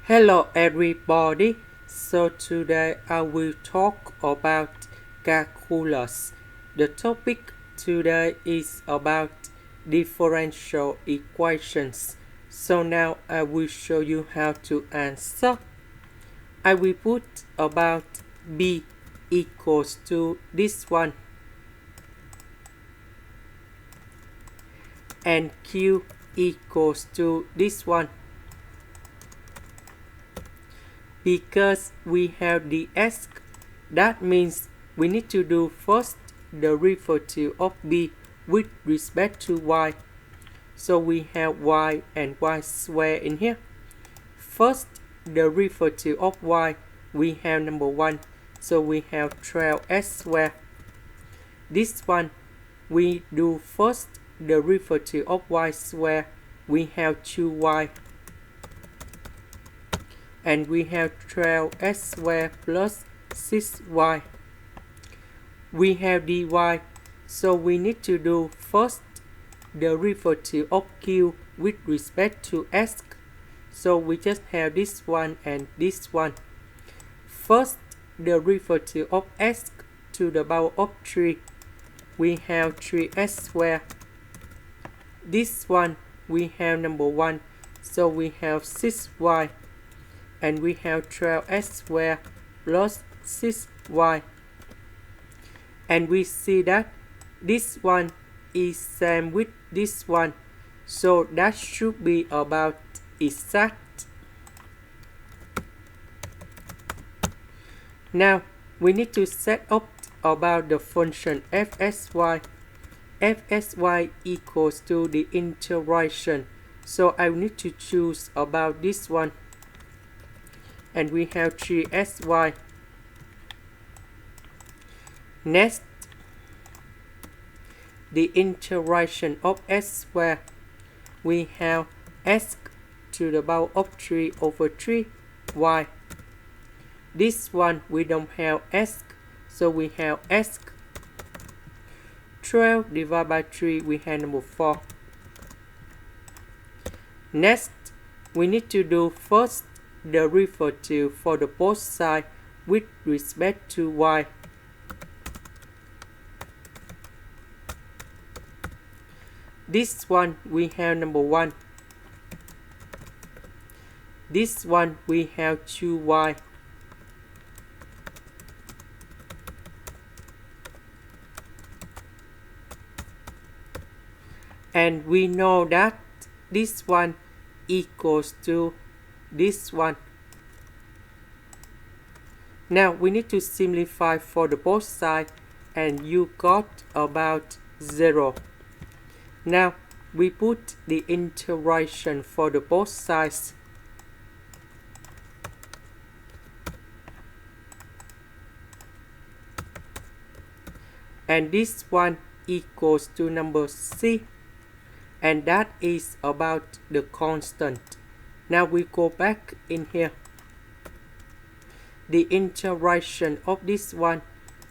Hello everybody, so today I will talk about calculus. The topic today is about differential equations. So now I will show you how to answer. I will put about b equals to this one and q equals to this one. Because we have the s, that means we need to do first the derivative of b with respect to y. So we have y and y squared in here. First, the derivative of y, we have number 1. So we have 12s squared. This one, we do first the derivative of y squared. We have 2y. And we have 12s squared plus 6y. We have dy, so we need to do first the derivative of q with respect to s. So we just have this one and this one. First, the derivative of s to the power of 3. We have 3s squared. This one, we have number 1, so we have 6y. And we have 12s squared plus 6y. And we see that this one is same with this one, so that should be about exact. Now we need to set up about the function fsy. Fsy equals to the integration, so I need to choose about this one. And we have 3sy. Next, the integration of s squared. We have s to the power of 3 over 3y. This one we don't have s, so we have s. 12 divided by 3, we have number 4. Next, we need to do first the derivative for the both sides with respect to y. This one we have number 1. This one we have 2y. And we know that this one equals to this one. Now we need to simplify for the both sides, and you got about 0. Now we put the integration for the both sides. And this one equals to number c, and that is about the constant. Now we go back in here. The integration of this one,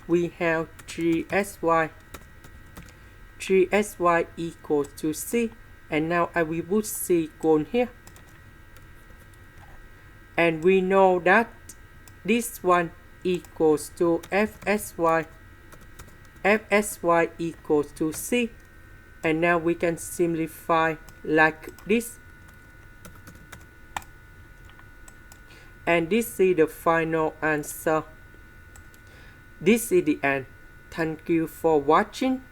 we have 3sy. 3sy equals to c, and now I will put c on here. And we know that this one equals to fsy. Fsy equals to c, and now we can simplify like this. And this is the final answer. This is the end. Thank you for watching.